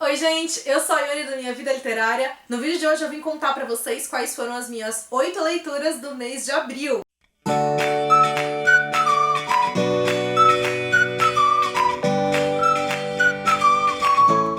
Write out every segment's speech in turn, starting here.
Oi gente, eu sou a Yuri do Minha Vida Literária. No vídeo de hoje eu vim contar pra vocês quais foram as minhas 8 leituras do mês de abril.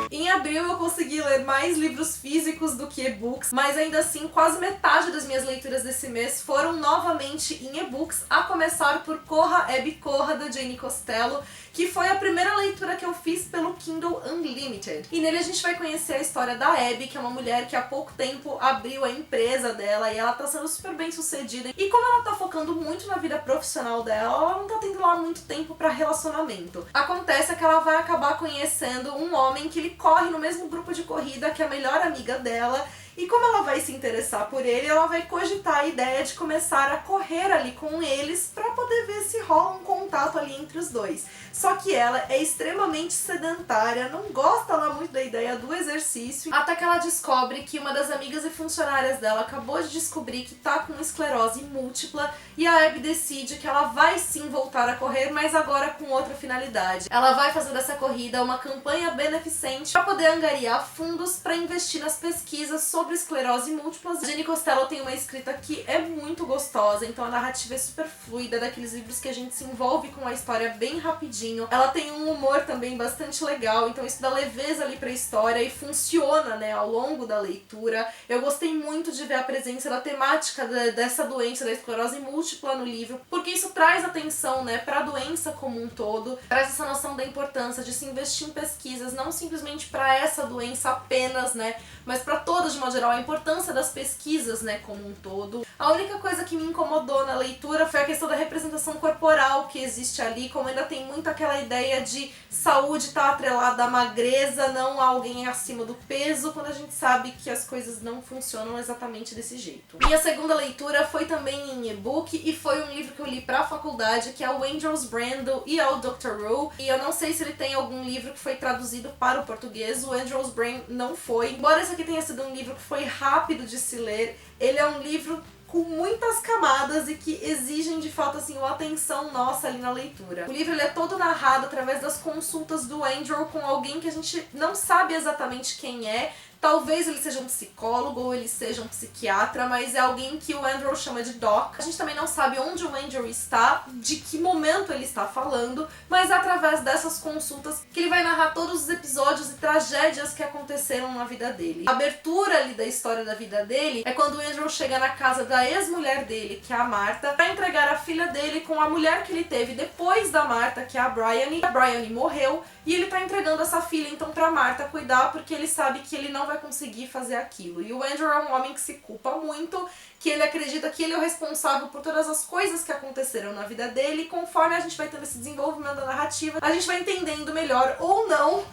Em abril eu consegui ler mais livros físicos do que e-books, mas ainda assim quase metade das minhas leituras desse mês foram novamente em e-books, a começar por Corra, Abby, Corra, da Jane Costello, que foi a primeira leitura que eu fiz pelo Kindle Unlimited. E nele a gente vai conhecer a história da Abby, que é uma mulher que há pouco tempo abriu a empresa dela e ela tá sendo super bem sucedida. E como ela tá focando muito na vida profissional dela, ela não tá tendo lá muito tempo pra relacionamento. Acontece que ela vai acabar conhecendo um homem que ele corre no mesmo grupo de corrida que a melhor amiga dela. E como ela vai se interessar por ele, ela vai cogitar a ideia de começar a correr ali com eles pra poder ver se rola um contato ali entre os dois. Só que ela é extremamente sedentária, não gosta lá muito da ideia do exercício, até que ela descobre que uma das amigas e funcionárias dela acabou de descobrir que tá com esclerose múltipla e a Abby decide que ela vai sim voltar a correr, mas agora com outra finalidade. Ela vai fazer dessa corrida uma campanha beneficente para poder angariar fundos para investir nas pesquisas sobre esclerose múltipla. Jane Costello tem uma escrita que é muito gostosa, então a narrativa é super fluida, daqueles livros que a gente se envolve com a história bem rapidinho. Ela tem um humor também bastante legal, então isso dá leveza ali pra história e funciona, né, ao longo da leitura. Eu gostei muito de ver a presença da temática dessa doença da esclerose múltipla no livro, porque isso traz atenção, né, pra doença como um todo, traz essa noção da importância de se investir em pesquisas, não simplesmente pra essa doença apenas, né, mas pra todas de modo geral, a importância das pesquisas, né, como um todo. A única coisa que me incomodou na leitura foi a questão da representação corporal que existe ali, como ainda tem muito aquela ideia de saúde estar atrelada à magreza, não a alguém acima do peso, quando a gente sabe que as coisas não funcionam exatamente desse jeito. Minha segunda leitura foi também em e-book e foi um livro que eu li pra faculdade, que é o Angel's Brand do E.L. Dr. Rue, e eu não sei se ele tem algum livro que foi traduzido para o português. O Angel's Brand não foi. Embora esse aqui tenha sido um livro que foi rápido de se ler, ele é um livro com muitas camadas e que exigem de fato assim uma atenção nossa ali na leitura. O livro ele é todo narrado através das consultas do Andrew com alguém que a gente não sabe exatamente quem é. Talvez ele seja um psicólogo ou ele seja um psiquiatra, mas é alguém que o Andrew chama de Doc. A gente também não sabe onde o Andrew está, de que momento ele está falando, mas é através dessas consultas que ele vai narrar todos os episódios e tragédias que aconteceram na vida dele. A abertura ali da história da vida dele é quando o Andrew chega na casa da ex-mulher dele, que é a Martha, para entregar a filha dele com a mulher que ele teve depois da Martha, que é a Bryony. A Bryony morreu e ele tá entregando essa filha então pra Martha cuidar, porque ele sabe que ele não vai conseguir fazer aquilo. E o Andrew é um homem que se culpa muito, que ele acredita que ele é o responsável por todas as coisas que aconteceram na vida dele, e conforme a gente vai tendo esse desenvolvimento da narrativa, a gente vai entendendo melhor ou não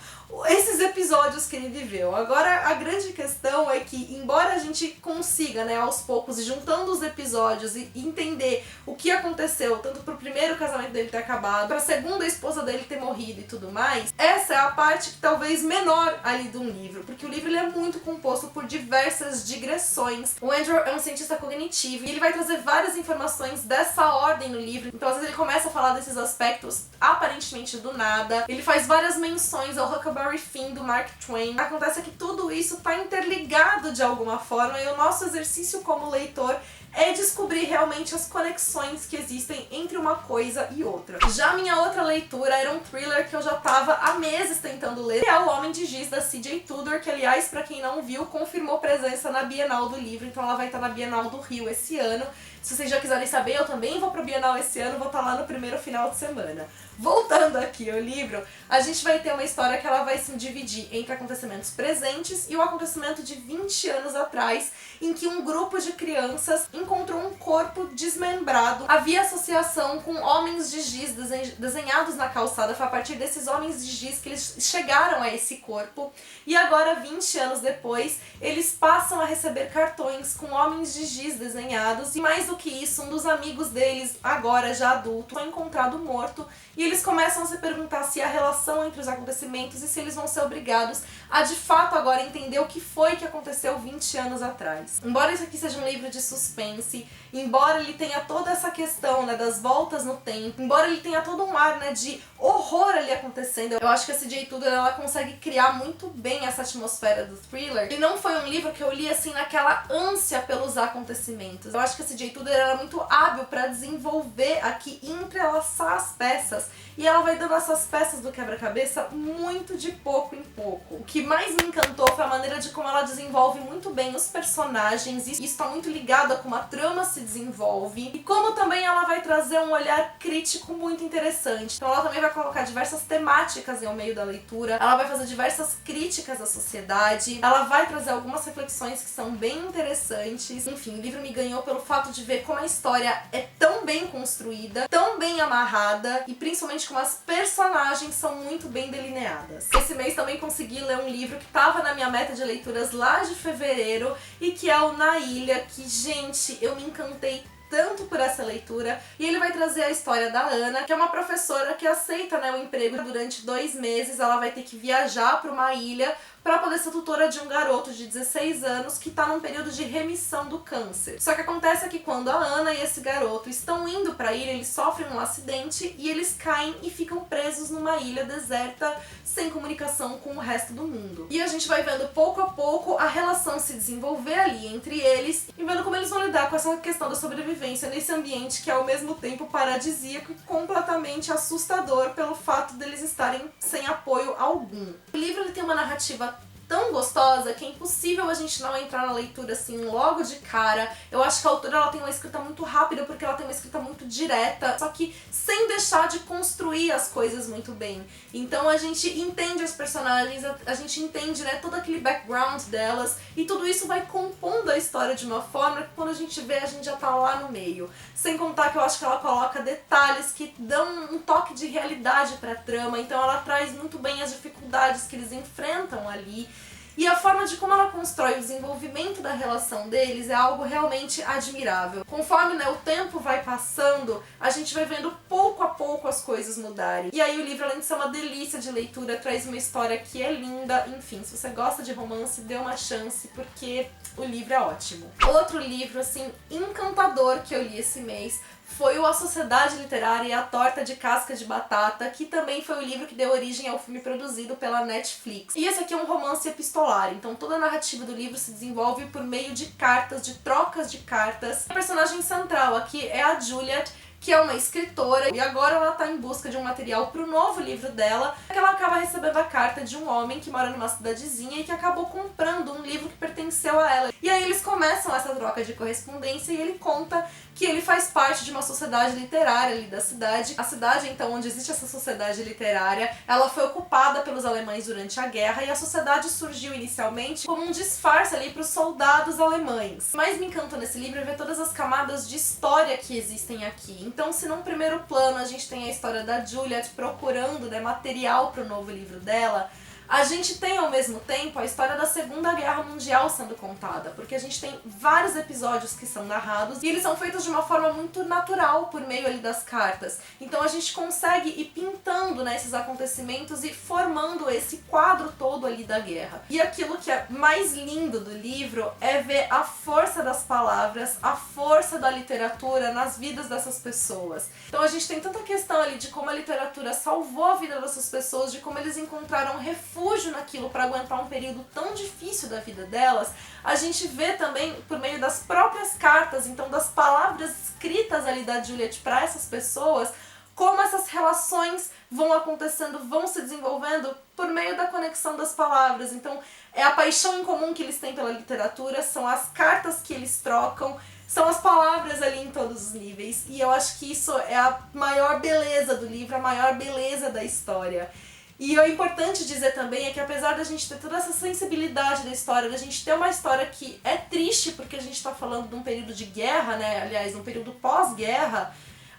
esses episódios que ele viveu. Agora, a grande questão é que, embora a gente consiga, né, aos poucos, ir juntando os episódios e entender o que aconteceu, tanto pro primeiro casamento dele ter acabado, pra segunda esposa dele ter morrido e tudo mais, essa é a parte que talvez menor ali do livro, porque o livro ele é muito composto por diversas digressões. O Andrew é um cientista cognitivo e ele vai trazer várias informações dessa ordem no livro, então às vezes ele começa a falar desses aspectos aparentemente do nada, ele faz várias menções ao Huckleberry Finn do Mark Twain. Acontece que tudo isso está interligado de alguma forma e o nosso exercício como leitor é descobrir realmente as conexões que existem entre uma coisa e outra. Já minha outra leitura era um thriller que eu já tava há meses tentando ler, que é O Homem de Giz, da C.J. Tudor, que aliás, pra quem não viu, confirmou presença na Bienal do Livro, então ela vai estar na Bienal do Rio esse ano. Se vocês já quiserem saber, eu também vou pra Bienal esse ano, vou estar lá no primeiro final de semana. Voltando aqui ao livro, a gente vai ter uma história que ela vai se dividir entre acontecimentos presentes e o acontecimento de 20 anos atrás, em que um grupo de crianças encontrou um corpo desmembrado. Havia associação com homens de giz desenhados na calçada, foi a partir desses homens de giz que eles chegaram a esse corpo, e agora, 20 anos depois, eles passam a receber cartões com homens de giz desenhados, e mais do que isso, um dos amigos deles, agora já adulto, foi encontrado morto, e eles começam a se perguntar se há relação entre os acontecimentos e se eles vão ser obrigados a de fato agora entender o que foi que aconteceu 20 anos atrás. Embora isso aqui seja um livro de suspense, embora ele tenha toda essa questão, né, das voltas no tempo, embora ele tenha todo um ar, né, de horror ali acontecendo, eu acho que a C.J. Tudor, ela consegue criar muito bem essa atmosfera do thriller. E não foi um livro que eu li assim naquela ânsia pelos acontecimentos. Eu acho que a C.J. Tudor era muito hábil para desenvolver aqui e entrelaçar as peças, e ela vai dando essas peças do quebra-cabeça muito de pouco em pouco. O que mais me encantou foi a maneira de como ela desenvolve muito bem os personagens, e isso está muito ligado a como a trama se desenvolve, e como também ela vai trazer um olhar crítico muito interessante. Então ela também vai colocar diversas temáticas ao meio da leitura, ela vai fazer diversas críticas à sociedade, ela vai trazer algumas reflexões que são bem interessantes. Enfim, o livro me ganhou pelo fato de ver como a história é tão bem construída, tão bem amarrada, e principalmente como as personagens são muito bem delineadas. Esse mês também consegui ler um livro que estava na minha meta de leituras lá de fevereiro, e que é o Na Ilha, que, gente, eu me encantei tanto por essa leitura, e ele vai trazer a história da Ana, que é uma professora que aceita, né, o emprego durante 2 meses. Ela vai ter que viajar para uma ilha para poder ser tutora de um garoto de 16 anos que tá num período de remissão do câncer. Só que acontece que quando a Ana e esse garoto estão indo pra ilha, eles sofrem um acidente e eles caem e ficam presos numa ilha deserta, sem comunicação com o resto do mundo. E a gente vai vendo pouco a pouco a relação se desenvolver ali entre eles, e vendo como eles vão lidar com essa questão da sobrevivência nesse ambiente que é ao mesmo tempo paradisíaco e completamente assustador pelo fato deles estarem sem apoio algum. O livro, ele tem uma narrativa tão gostosa que é impossível a gente não entrar na leitura assim logo de cara. Eu acho que a autora, ela tem uma escrita muito rápida, porque ela tem uma escrita muito direta, só que sem deixar de construir as coisas muito bem. Então a gente entende os personagens, a gente entende, né, todo aquele background delas, e tudo isso vai compondo a história de uma forma que quando a gente vê, a gente já tá lá no meio. Sem contar que eu acho que ela coloca detalhes que dão um toque de realidade pra trama, então ela traz muito bem as dificuldades que eles enfrentam ali. E a forma de como ela constrói o desenvolvimento da relação deles é algo realmente admirável. Conforme, né, o tempo vai passando, a gente vai vendo pouco a pouco as coisas mudarem. E aí o livro, além de ser uma delícia de leitura, traz uma história que é linda. Enfim, se você gosta de romance, dê uma chance, porque o livro é ótimo. Outro livro, assim, encantador que eu li esse mês foi o A Sociedade Literária e a Torta de Casca de Batata, que também foi o livro que deu origem ao filme produzido pela Netflix. E esse aqui é um romance epistolar, então toda a narrativa do livro se desenvolve por meio de cartas, de trocas de cartas. A personagem central aqui é a Juliet, que é uma escritora, e agora ela tá em busca de um material pro novo livro dela, que ela acaba recebendo a carta de um homem que mora numa cidadezinha e que acabou comprando um livro que pertenceu a ela. E aí eles começam essa troca de correspondência, e ele conta que ele faz parte de uma sociedade literária ali da cidade. A cidade, então, onde existe essa sociedade literária, ela foi ocupada pelos alemães durante a guerra, e a sociedade surgiu inicialmente como um disfarce ali para os soldados alemães. O que mais me encantou nesse livro é ver todas as camadas de história que existem aqui. Então, se num primeiro plano a gente tem a história da Juliet procurando, né, material para o novo livro dela, a gente tem ao mesmo tempo a história da Segunda Guerra Mundial sendo contada, porque a gente tem vários episódios que são narrados e eles são feitos de uma forma muito natural por meio ali das cartas. Então a gente consegue ir pintando, né, esses acontecimentos e formando esse quadro todo ali da guerra. E aquilo que é mais lindo do livro é ver a força das palavras, a força da literatura nas vidas dessas pessoas. Então a gente tem tanta questão ali de como a literatura salvou a vida dessas pessoas, de como eles encontraram refúgio naquilo para aguentar um período tão difícil da vida delas. A gente vê também por meio das próprias cartas, então das palavras escritas ali da Juliet para essas pessoas, como essas relações vão acontecendo, vão se desenvolvendo por meio da conexão das palavras. Então é a paixão em comum que eles têm pela literatura, são as cartas que eles trocam, são as palavras ali em todos os níveis. E eu acho que isso é a maior beleza do livro, a maior beleza da história. E o importante dizer também é que apesar da gente ter toda essa sensibilidade da história, da gente ter uma história que é triste porque a gente está falando de um período de guerra, né? Aliás, um período pós-guerra,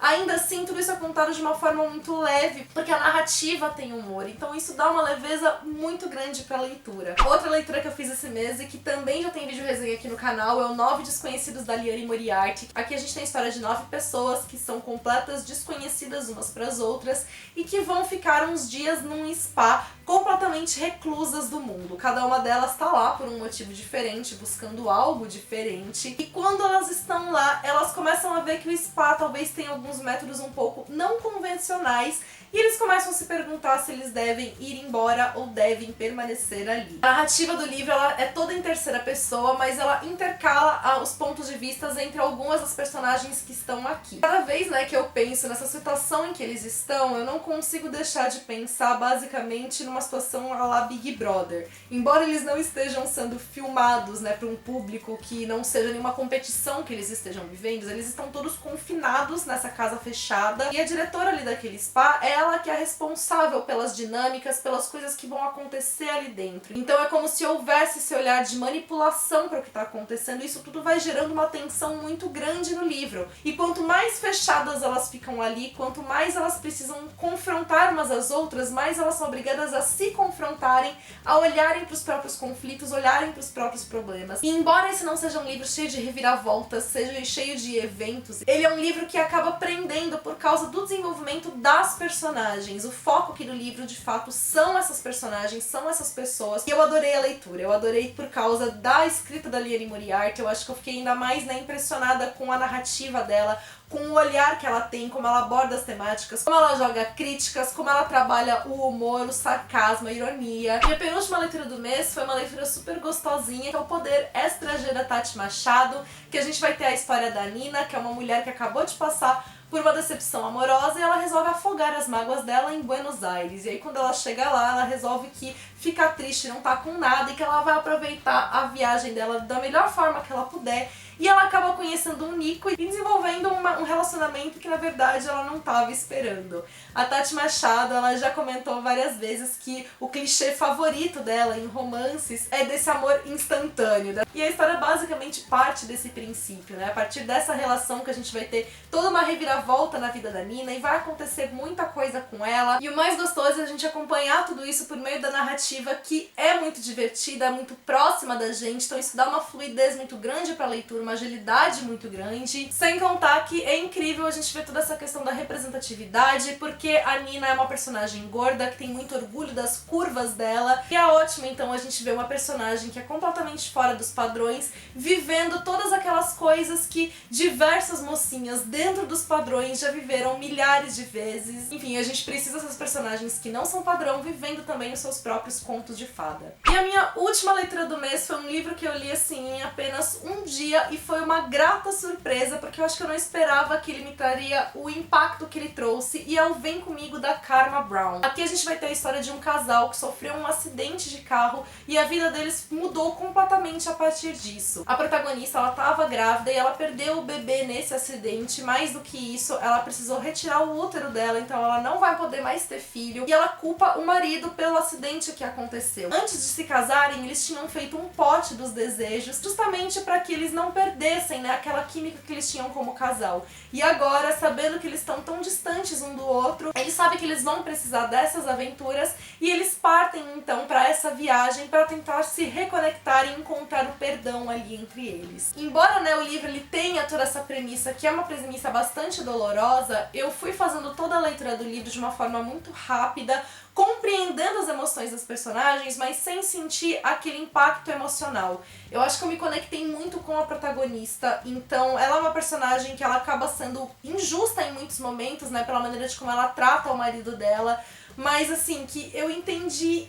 Ainda assim, tudo isso é contado de uma forma muito leve, porque a narrativa tem humor, então isso dá uma leveza muito grande pra leitura. Outra leitura que eu fiz esse mês e que também já tem vídeo resenha aqui no canal é o 9 Desconhecidos da Liane Moriarty. Aqui a gente tem a história de 9 pessoas que são completas desconhecidas umas pras outras e que vão ficar uns dias num spa completamente reclusas do mundo. Cada uma delas tá lá por um motivo diferente, buscando algo diferente. E quando elas estão lá, elas começam a ver que o spa talvez tenha alguns métodos um pouco não convencionais e eles começam a se perguntar se eles devem ir embora ou devem permanecer ali. A narrativa do livro ela é toda em terceira pessoa, mas ela intercala os pontos de vista entre algumas das personagens que estão aqui. Cada vez, né, que eu penso nessa situação em que eles estão, eu não consigo deixar de pensar basicamente numa situação à la Big Brother. Embora eles não estejam sendo filmados, né, para um público que não seja nenhuma competição que eles estejam vivendo, eles estão todos confinados nessa casa fechada e a diretora ali daquele spa é ela que é responsável pelas dinâmicas, pelas coisas que vão acontecer ali dentro. Então é como se houvesse esse olhar de manipulação para o que está acontecendo, e isso tudo vai gerando uma tensão muito grande no livro. E quanto mais fechadas elas ficam ali, quanto mais elas precisam confrontar umas às outras, mais elas são obrigadas a se confrontarem, a olharem para os próprios conflitos, olharem para os próprios problemas. E embora esse não seja um livro cheio de reviravoltas, seja cheio de eventos, ele é um livro que acaba prendendo por causa do desenvolvimento das personagens. O foco aqui do livro, de fato, são essas personagens, são essas pessoas. E eu adorei a leitura, eu adorei por causa da escrita da Liane Moriarty. Eu acho que eu fiquei ainda mais, né, impressionada com a narrativa dela, com o olhar que ela tem, como ela aborda as temáticas, como ela joga críticas, como ela trabalha o humor, o sarcasmo, a ironia. E a penúltima leitura do mês foi uma leitura super gostosinha, que é O Poder Estrangeiro da Tati Machado, que a gente vai ter a história da Nina, que é uma mulher que acabou de passar por uma decepção amorosa e ela resolve afogar as mágoas dela em Buenos Aires. E aí quando ela chega lá, ela resolve que fica triste, não tá com nada e que ela vai aproveitar a viagem dela da melhor forma que ela puder. E ela acaba conhecendo um Nico e desenvolvendo um relacionamento que na verdade ela não estava esperando. A Tati Machado, ela já comentou várias vezes que o clichê favorito dela em romances é desse amor instantâneo. E a história basicamente parte desse princípio, né? A partir dessa relação que a gente vai ter toda uma reviravolta na vida da Nina e vai acontecer muita coisa com ela. E o mais gostoso é a gente acompanhar tudo isso por meio da narrativa, que é muito divertida, é muito próxima da gente, então isso dá uma fluidez muito grande pra leitura, uma agilidade muito grande. Sem contar que é incrível a gente ver toda essa questão da representatividade, porque a Nina é uma personagem gorda, que tem muito orgulho das curvas dela, e é ótimo então a gente ver uma personagem que é completamente fora dos padrões, vivendo todas aquelas coisas que diversas mocinhas dentro dos padrões já viveram milhares de vezes. Enfim, a gente precisa dessas personagens que não são padrão, vivendo também os seus próprios contos de fada. E a minha última leitura do mês foi um livro que eu li assim em apenas um dia, e foi uma grata surpresa, porque eu acho que eu não esperava que ele me traria o impacto que ele trouxe, e é o Vem Comigo, da Karma Brown. Aqui a gente vai ter a história de um casal que sofreu um acidente de carro e a vida deles mudou completamente a partir disso. A protagonista, ela estava grávida e ela perdeu o bebê nesse acidente. Mais do que isso, ela precisou retirar o útero dela, então ela não vai poder mais ter filho, e ela culpa o marido pelo acidente que aconteceu. Antes de se casarem, eles tinham feito um pote dos desejos, justamente para que eles não perdessem, né, aquela química que eles tinham como casal. E agora, sabendo que eles estão tão distantes um do outro, eles sabem que eles vão precisar dessas aventuras e eles partem então para essa viagem para tentar se reconectar e encontrar o perdão ali entre eles. Embora, né, o livro ele tenha toda essa premissa, que é uma premissa bastante dolorosa, eu fui fazendo toda a leitura do livro de uma forma muito rápida, compreendendo as emoções das personagens, mas sem sentir aquele impacto emocional. Eu acho que eu me conectei muito com a protagonista, então ela é uma personagem que ela acaba sendo injusta em muitos momentos, né, pela maneira de como ela trata o marido dela, mas assim, que eu entendi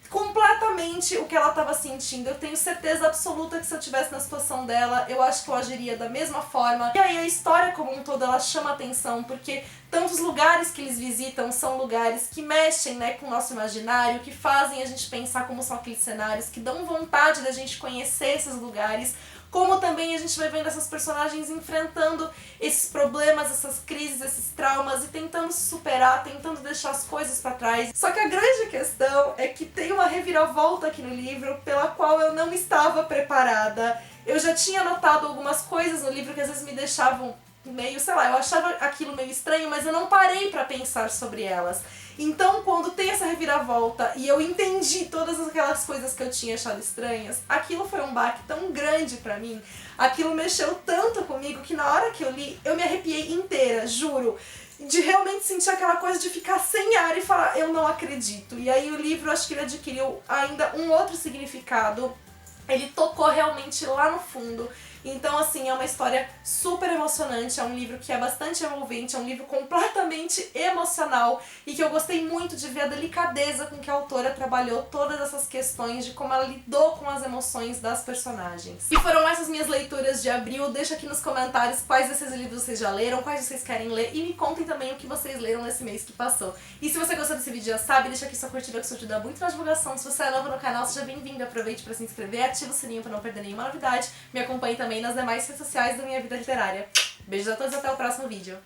completamente o que ela estava sentindo. Eu tenho certeza absoluta que se eu estivesse na situação dela, eu acho que eu agiria da mesma forma. E aí a história como um todo, ela chama atenção, porque tantos lugares que eles visitam são lugares que mexem, né, com o nosso imaginário, que fazem a gente pensar como são aqueles cenários, que dão vontade da gente conhecer esses lugares, como também a gente vai vendo essas personagens enfrentando esses problemas, essas crises, esses traumas e tentando se superar, tentando deixar as coisas pra trás. Só que a grande questão é que tem uma reviravolta aqui no livro pela qual eu não estava preparada. Eu já tinha notado algumas coisas no livro que às vezes me deixavam meio, sei lá, eu achava aquilo meio estranho, mas eu não parei pra pensar sobre elas. Então, quando tem essa reviravolta e eu entendi todas aquelas coisas que eu tinha achado estranhas, aquilo foi um baque tão grande pra mim, aquilo mexeu tanto comigo que na hora que eu li, eu me arrepiei inteira, juro. De realmente sentir aquela coisa de ficar sem ar e falar, eu não acredito. E aí o livro, acho que ele adquiriu ainda um outro significado. Ele tocou realmente lá no fundo. Então, assim, é uma história super emocionante, é um livro que é bastante envolvente, é um livro completamente emocional e que eu gostei muito de ver a delicadeza com que a autora trabalhou todas essas questões de como ela lidou com as emoções das personagens. E foram essas minhas leituras de abril. Deixa aqui nos comentários quais desses livros vocês já leram, quais vocês querem ler e me contem também o que vocês leram nesse mês que passou. E se você gostou desse vídeo já sabe, deixa aqui sua curtida que isso ajuda muito na divulgação. Se você é novo no canal, seja bem-vindo, aproveite para se inscrever, ativa o sininho para não perder nenhuma novidade, me acompanhe também nas demais redes sociais da minha vida literária. Beijos a todos e até o próximo vídeo.